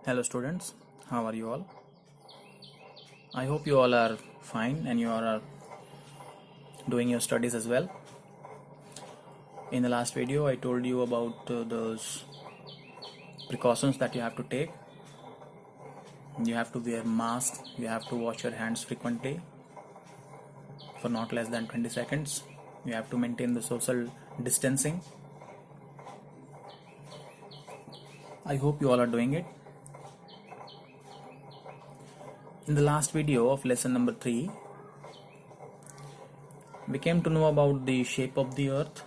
Hello students, how are you all? I hope you all are fine and you all are doing your studies as well. In the last video I told you about those precautions that you have to take. You have to wear mask, you have to wash your hands frequently for not less than 20 seconds. You have to maintain the social distancing. I hope you all are doing it. In the last video of lesson number 3, we came to know about the shape of the earth,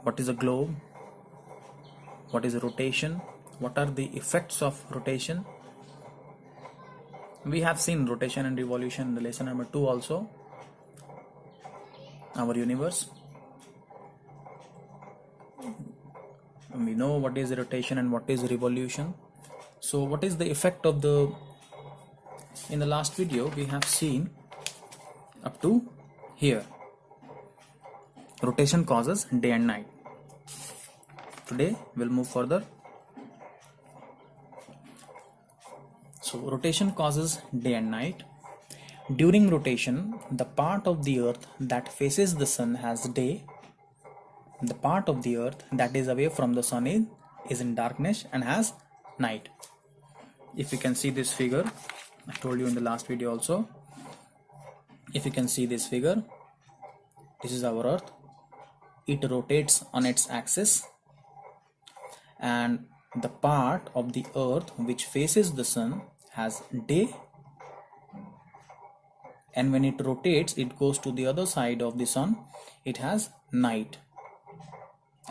what is a globe, what is rotation, what are the effects of rotation. We have seen rotation and revolution in the lesson number 2 also, our universe. We know what is rotation and what is revolution. So what is the effect of in the last video we have seen up to here. Rotation causes day and night. Today we'll move further. So rotation causes day and night. During rotation, the part of the earth that faces the sun has day. The part of the earth that is away from the sun is in darkness and has night. If you can see this figure, I told you in the last video also. If you can see this figure, this is our earth. It rotates on its axis, and the part of the earth which faces the sun has day, and when it rotates, it goes to the other side of the sun, it has night.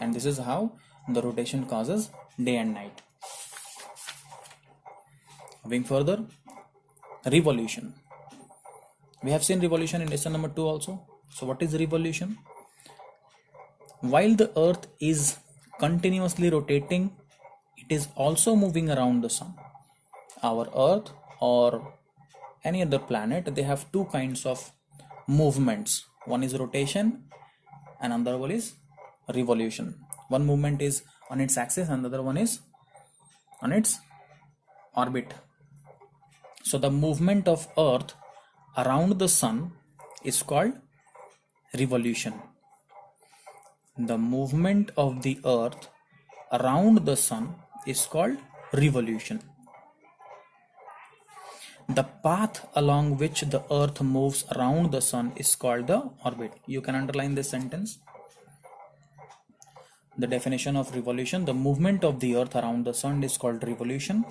And this is how the rotation causes day and night. Moving further, revolution. We have seen revolution in lesson number 2 also. So what is revolution? While the earth is continuously rotating, it is also moving around the sun. Our earth or any other planet, they have two kinds of movements. One is rotation and another one is revolution. One movement is on its axis and the other one is on its orbit. So the movement of earth around the sun is called revolution. The movement of the earth around the sun is called revolution. The path along which the earth moves around the sun is called the orbit. You can underline this sentence. The definition of revolution: the movement of the earth around the sun is called revolution.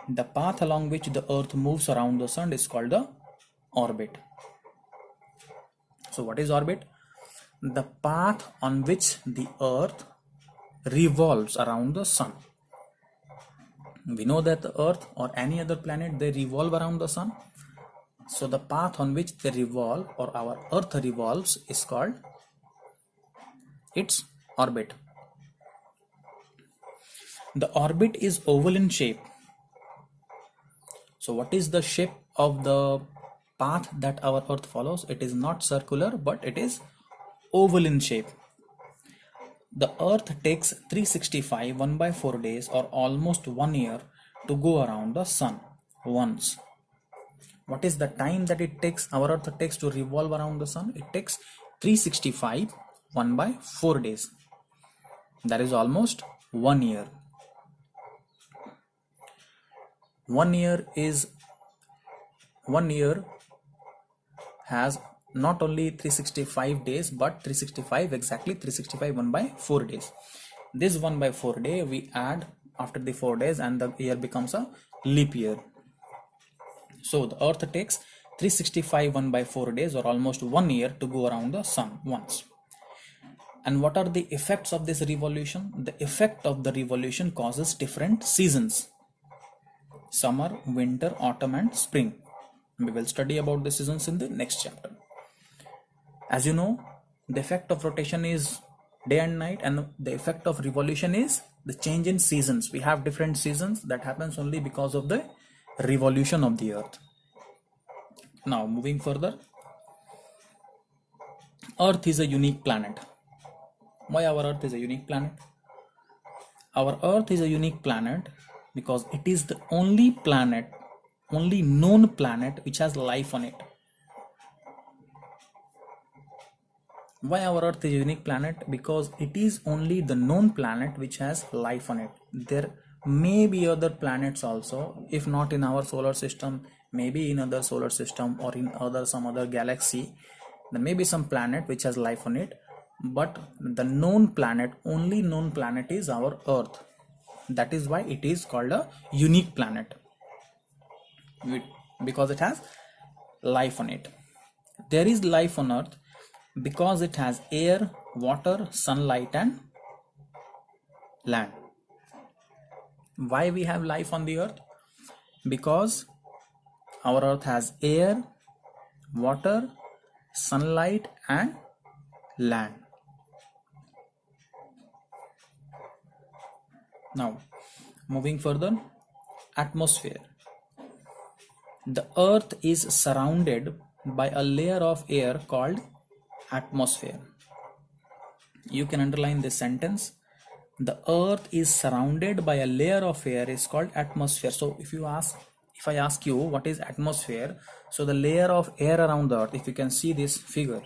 The path along which the earth moves around the sun is called the orbit. So what is orbit? The path on which the earth revolves around the sun. We know that the earth or any other planet, they revolve around the sun. So the path on which they revolve or our earth revolves is called its orbit. The orbit is oval in shape. So what is the shape of the path that our earth follows? It is not circular, but it is oval in shape. The earth takes 365 1/4 days or almost 1 year to go around the sun once. What is the time that our earth takes to revolve around the sun? It takes 365 1/4 days. That is almost 1 year. 1 year has not only 365 days but 365 exactly 365 1/4 days. This 1/4 day we add after the 4 days and the year becomes a leap year. So the earth takes 365 1/4 days or almost 1 year to go around the sun once. And what are the effects of this revolution? The effect of the revolution causes different seasons: summer, winter, autumn and spring. We will study about the seasons in the next chapter. As you know, the effect of rotation is day and night, and the effect of revolution is the change in seasons. We have different seasons that happens only because of the revolution of the earth. Now moving further, Earth is a unique planet. Why our earth is a unique planet? Our Earth is a unique planet because it is the only planet, only known planet which has life on it. Why our Earth is a unique planet? Because it is only the known planet which has life on it. There may be other planets also, if not in our solar system, maybe in other solar system or in some other galaxy. There may be some planet which has life on it, but the known planet, only known planet is our Earth. That is why it is called a unique planet, because it has life on it. There is life on Earth because it has air, water, sunlight and land. Why we have life on the Earth? Because our Earth has air, water, sunlight and land. Now, moving further, atmosphere. The Earth is surrounded by a layer of air called atmosphere. You can underline this sentence. The Earth is surrounded by a layer of air is called atmosphere. So if I ask you what is atmosphere, so the layer of air around the Earth, if you can see this figure,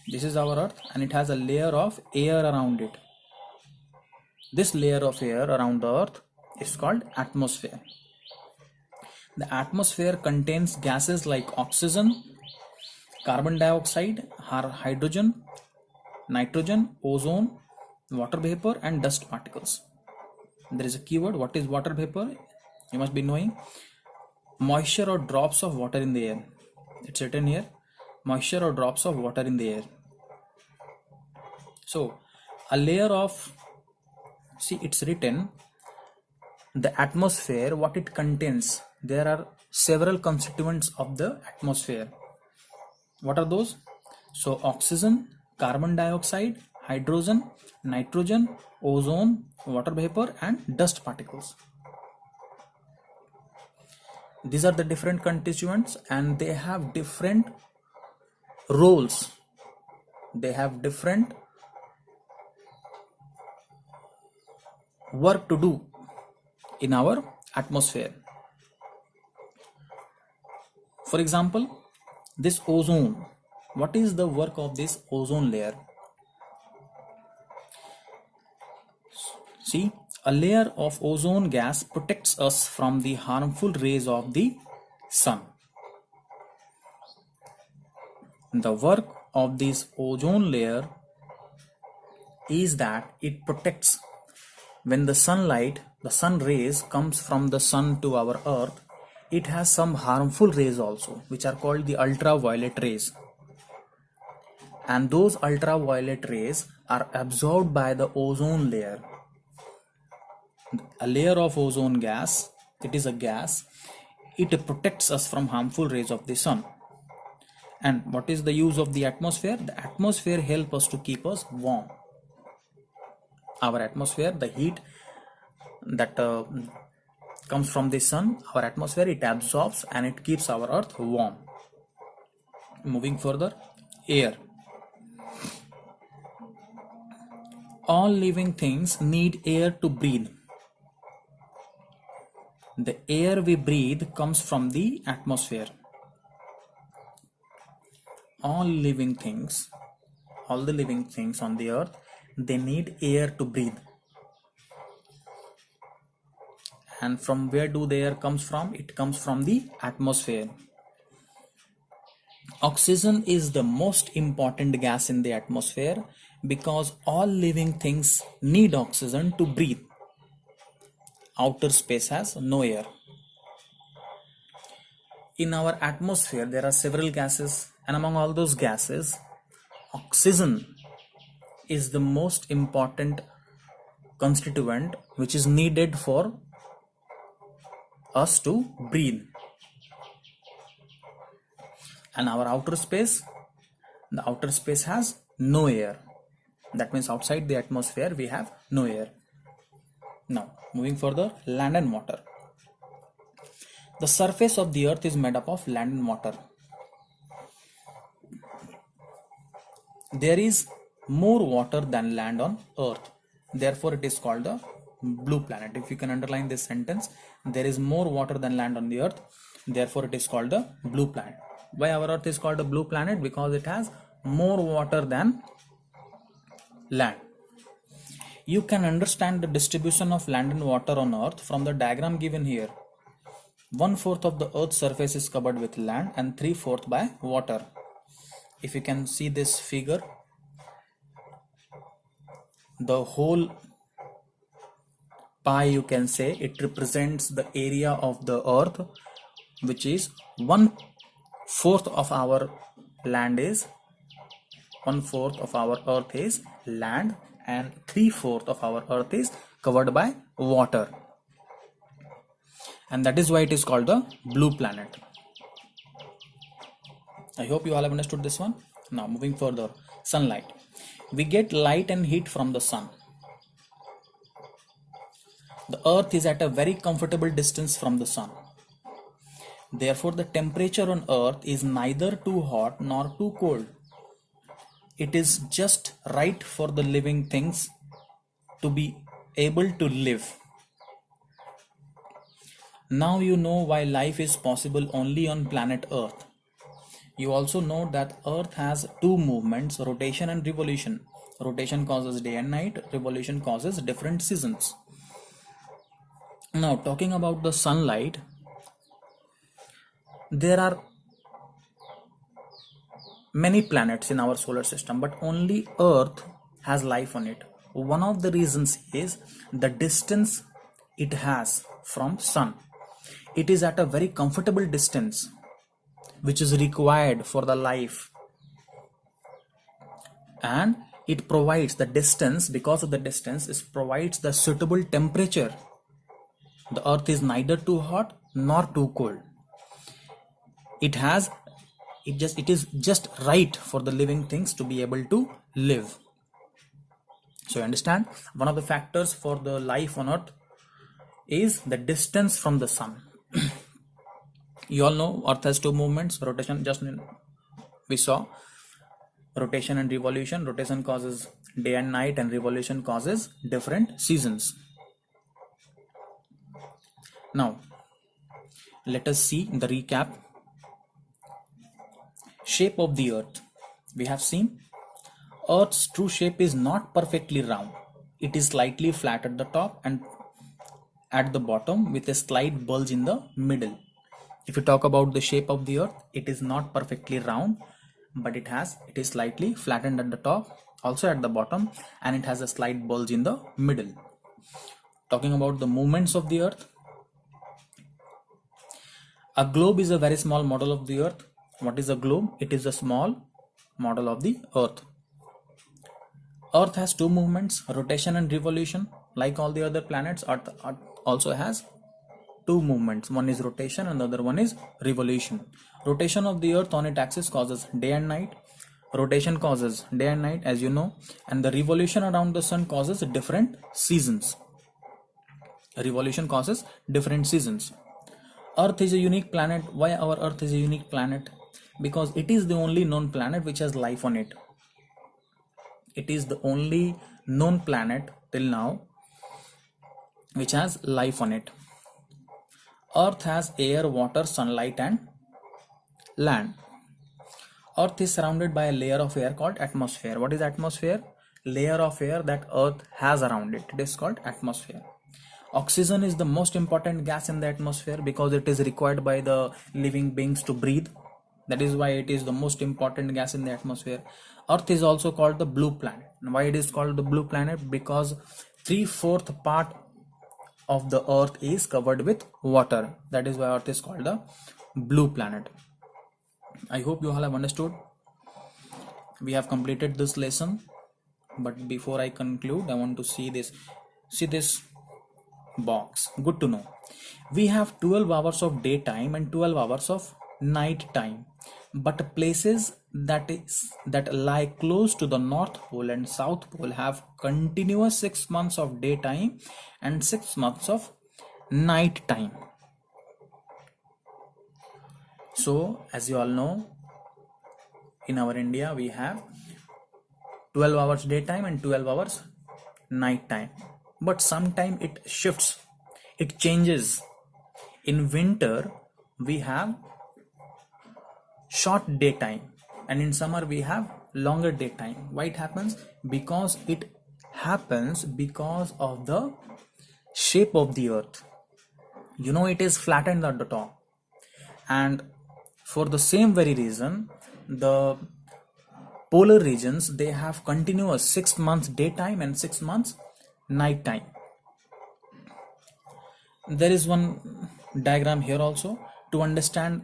this is our Earth and it has a layer of air around it. This layer of air around the Earth is called atmosphere. The atmosphere contains gases like oxygen, carbon dioxide, hydrogen, nitrogen, ozone, water vapor and dust particles. There is a keyword. What is water vapor? You must be knowing. Moisture or drops of water in the air. It's written here. Moisture or drops of water in the air. So a layer of, see, it's written the atmosphere, what it contains. There are several constituents of the atmosphere. What are those? So oxygen, carbon dioxide, hydrogen, nitrogen, ozone, water vapor and dust particles. These are the different constituents and they have different roles. They have different work to do in our atmosphere. For example, this ozone. What is the work of this ozone layer? See, a layer of ozone gas protects us from the harmful rays of the sun. The work of this ozone layer is that it protects when the sunlight, the sun rays comes from the sun to our Earth. It has some harmful rays also, which are called the ultraviolet rays. And those ultraviolet rays are absorbed by the ozone layer. A layer of ozone gas, it is a gas, it protects us from harmful rays of the sun. And what is the use of the atmosphere? The atmosphere helps us to keep us warm. Our atmosphere, the heat that comes from the sun, our atmosphere, it absorbs and it keeps our Earth warm. Moving further, air. All living things need air to breathe. The air we breathe comes from the atmosphere. All the living things on the Earth, they need air to breathe. And from where do the air comes from? It comes from the atmosphere. Oxygen is the most important gas in the atmosphere because all living things need oxygen to breathe. Outer space has no air. In our atmosphere, there are several gases, and among all those gases, oxygen is the most important constituent which is needed for us to breathe. And our outer space, the outer space has no air. That means outside the atmosphere we have no air. Now moving further, land and water. The surface of the Earth is made up of land and water. There is more water than land on Earth. Therefore it is called the blue planet. If you can underline this sentence, there is more water than land on the earth, therefore it is called the blue planet. Why our earth is called a blue planet? Because it has more water than land. You can understand the distribution of land and water on earth from the diagram given here. 1/4 of the earth's surface is covered with land and 3/4 by water. If you can see this figure, the whole pie, you can say, it represents the area of the earth, which is 1/4 of our land is 1/4 of our earth is land, and 3/4 of our earth is covered by water, and that is why it is called the blue planet. I hope you all have understood this one. Now moving further, sunlight. We get light and heat from the sun. The earth is at a very comfortable distance from the sun. Therefore, the temperature on earth is neither too hot nor too cold. It is just right for the living things to be able to live. Now you know why life is possible only on planet Earth. You also know that Earth has two movements, rotation and revolution. Rotation causes day and night, revolution causes different seasons. Now talking about the sunlight, there are many planets in our solar system, but only Earth has life on it. One of the reasons is the distance it has from sun. It is at a very comfortable distance, which is required for the life, and it provides the distance. Because of the distance, it provides the suitable temperature. The earth is neither too hot nor too cold. It is just right for the living things to be able to live. So you understand, one of the factors for the life on earth is the distance from the sun. You all know earth has two movements, rotation, just we saw rotation and revolution. Rotation causes day and night, and revolution causes different seasons. Now let us see the recap. Shape of the earth. We have seen earth's true shape is not perfectly round. It is slightly flat at the top and at the bottom, with a slight bulge in the middle. If you talk about the shape of the earth, it is not perfectly round, but it is slightly flattened at the top, also at the bottom, and it has a slight bulge in the middle. Talking about the movements of the earth, a globe is a very small model of the earth. What is a globe? It is a small model of the earth. Earth has two movements, rotation and revolution. Like all the other planets, earth also has two movements. One is rotation and the other one is revolution. Rotation of the earth on its axis causes day and night. Rotation causes day and night, as you know, and the revolution around the sun causes different seasons. Revolution causes different seasons. Earth is a unique planet. Why our earth is a unique planet? Because it is the only known planet which has life on it. It is the only known planet till now which has life on it. Earth has air, water, sunlight and land. Earth is surrounded by a layer of air called atmosphere. What is atmosphere? Layer of air that earth has around it. It is called atmosphere. Oxygen is the most important gas in the atmosphere because it is required by the living beings to breathe. That is why it is the most important gas in the atmosphere. Earth is also called the blue planet. Why it is called the blue planet? Because 3/4 part of the earth is covered with water. That is why earth is called the blue planet. I hope you all have understood. We have completed this lesson, but before I conclude, I want to see this box. Good to know. We have 12 hours of daytime and 12 hours of night time, but places that lie close to the North Pole and South Pole have continuous 6 months of daytime and 6 months of night time. So as you all know, in our India we have 12 hours daytime and 12 hours night time, but sometime it shifts, it changes. In winter we have short daytime, and in summer we have longer daytime. Why it happens? Because it happens because of the shape of the earth. It is flattened at the top, and for the same very reason, the polar regions, they have continuous 6 months daytime and 6 months night time. There is one diagram here also to understand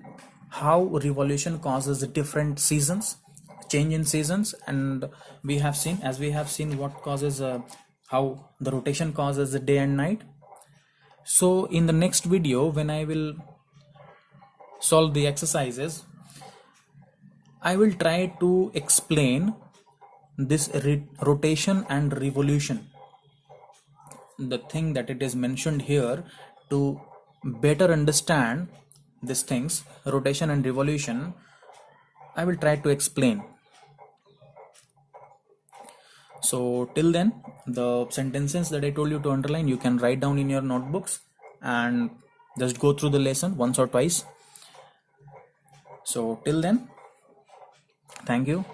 how revolution causes different seasons, change in seasons. And we have seen what causes how the rotation causes the day and night. So in the next video, when I will solve the exercises, I will try to explain this rotation and revolution, the thing that it is mentioned here, to better understand these things, rotation and revolution. I will try to explain. So till then, the sentences that I told you to underline, you can write down in your notebooks and just go through the lesson once or twice. So till then, thank you.